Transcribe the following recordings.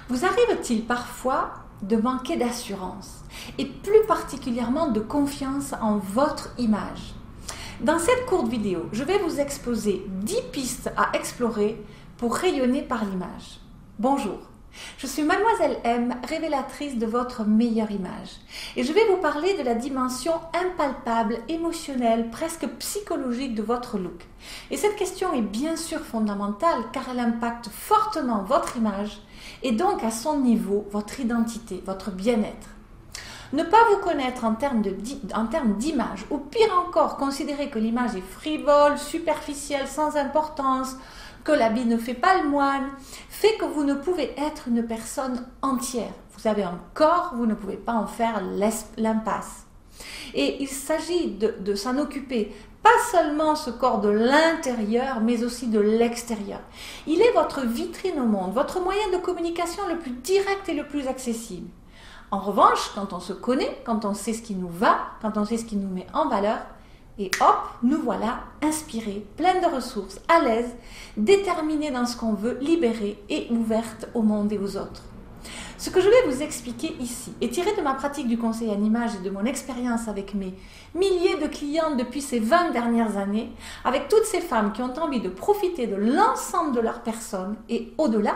Vous arrive-t-il parfois de manquer d'assurance et plus particulièrement de confiance en votre image? Dans cette courte vidéo, je vais vous exposer 10 pistes à explorer pour rayonner par l'image. Bonjour, je suis Mademoiselle M, révélatrice de votre meilleure image. Et je vais vous parler de la dimension impalpable, émotionnelle, presque psychologique de votre look. Et cette question est bien sûr fondamentale car elle impacte fortement votre image et donc à son niveau, votre identité, votre bien-être. Ne pas vous connaître en termes d'image, ou pire encore, considérer que l'image est frivole, superficielle, sans importance, que l'habit ne fait pas le moine, fait que vous ne pouvez être une personne entière. Vous avez un corps, vous ne pouvez pas en faire l'impasse. Et il s'agit de s'en occuper, pas seulement ce corps de l'intérieur, mais aussi de l'extérieur. Il est votre vitrine au monde, votre moyen de communication le plus direct et le plus accessible. En revanche, quand on se connaît, quand on sait ce qui nous va, quand on sait ce qui nous met en valeur, et hop, nous voilà inspirés, pleins de ressources, à l'aise, déterminés dans ce qu'on veut, libérés et ouvertes au monde et aux autres. Ce que je vais vous expliquer ici est tiré de ma pratique du conseil en image et de mon expérience avec mes milliers de clientes depuis ces 20 dernières années, avec toutes ces femmes qui ont envie de profiter de l'ensemble de leur personne et au-delà.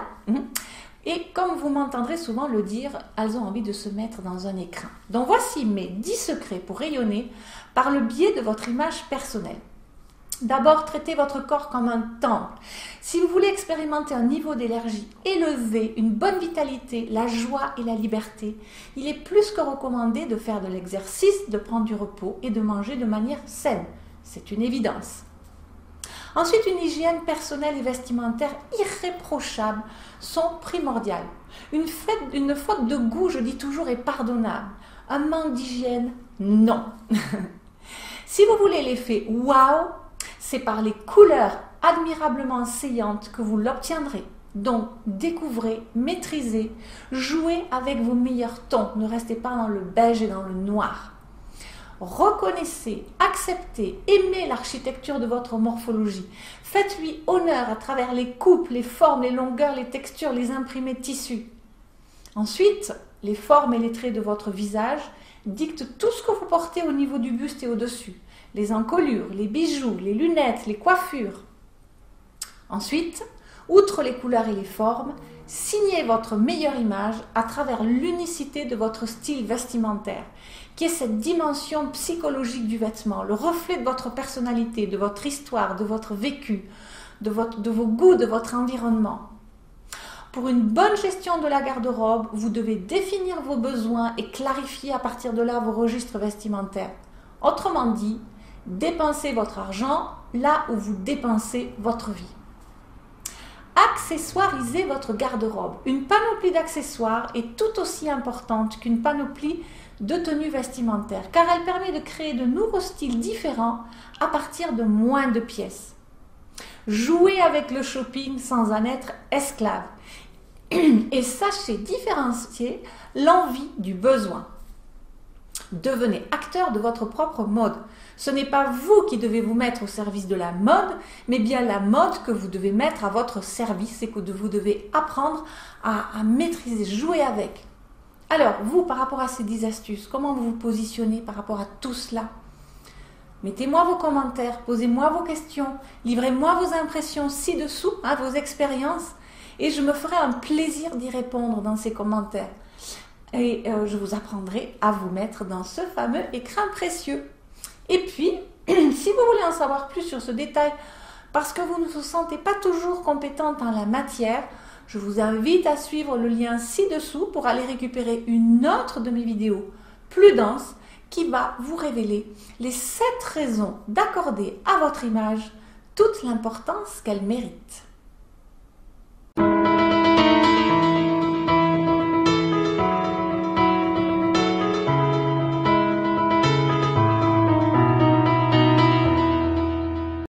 Et comme vous m'entendrez souvent le dire, elles ont envie de se mettre dans un écrin. Donc voici mes 10 secrets pour rayonner par le biais de votre image personnelle. D'abord, traitez votre corps comme un temple. Si vous voulez expérimenter un niveau d'énergie élevé, une bonne vitalité, la joie et la liberté, il est plus que recommandé de faire de l'exercice, de prendre du repos et de manger de manière saine. C'est une évidence. Ensuite, une hygiène personnelle et vestimentaire irréprochable sont primordiales. Une faute de goût, je dis toujours, est pardonnable. Un manque d'hygiène, non. Si vous voulez l'effet waouh, c'est par les couleurs admirablement saillantes que vous l'obtiendrez. Donc, découvrez, maîtrisez, jouez avec vos meilleurs tons. Ne restez pas dans le beige et dans le noir. Reconnaissez, acceptez, aimez l'architecture de votre morphologie. Faites-lui honneur à travers les coupes, les formes, les longueurs, les textures, les imprimés de tissus. Ensuite, les formes et les traits de votre visage dictent tout ce que vous portez au niveau du buste et au-dessus. Les encolures, les bijoux, les lunettes, les coiffures. Ensuite, outre les couleurs et les formes, signez votre meilleure image à travers l'unicité de votre style vestimentaire, qui est cette dimension psychologique du vêtement, le reflet de votre personnalité, de votre histoire, de votre vécu, de vos goûts, de votre environnement. Pour une bonne gestion de la garde-robe, vous devez définir vos besoins et clarifier à partir de là vos registres vestimentaires. Autrement dit, dépensez votre argent là où vous dépensez votre vie. Accessoirisez votre garde-robe. Une panoplie d'accessoires est tout aussi importante qu'une panoplie de tenues vestimentaires, car elle permet de créer de nouveaux styles différents à partir de moins de pièces. Jouez avec le shopping sans en être esclave et sachez différencier l'envie du besoin. Devenez acteur de votre propre mode. Ce n'est pas vous qui devez vous mettre au service de la mode, mais bien la mode que vous devez mettre à votre service et que vous devez apprendre à maîtriser, jouer avec. Alors, vous, par rapport à ces 10 astuces, comment vous vous positionnez par rapport à tout cela? Mettez-moi vos commentaires, posez-moi vos questions, livrez-moi vos impressions ci-dessous, vos expériences, et je me ferai un plaisir d'y répondre dans ces commentaires. Et je vous apprendrai à vous mettre dans ce fameux écrin précieux. Et puis, si vous voulez en savoir plus sur ce détail, parce que vous ne vous sentez pas toujours compétente en la matière, je vous invite à suivre le lien ci-dessous pour aller récupérer une autre de mes vidéos plus dense qui va vous révéler les 7 raisons d'accorder à votre image toute l'importance qu'elle mérite.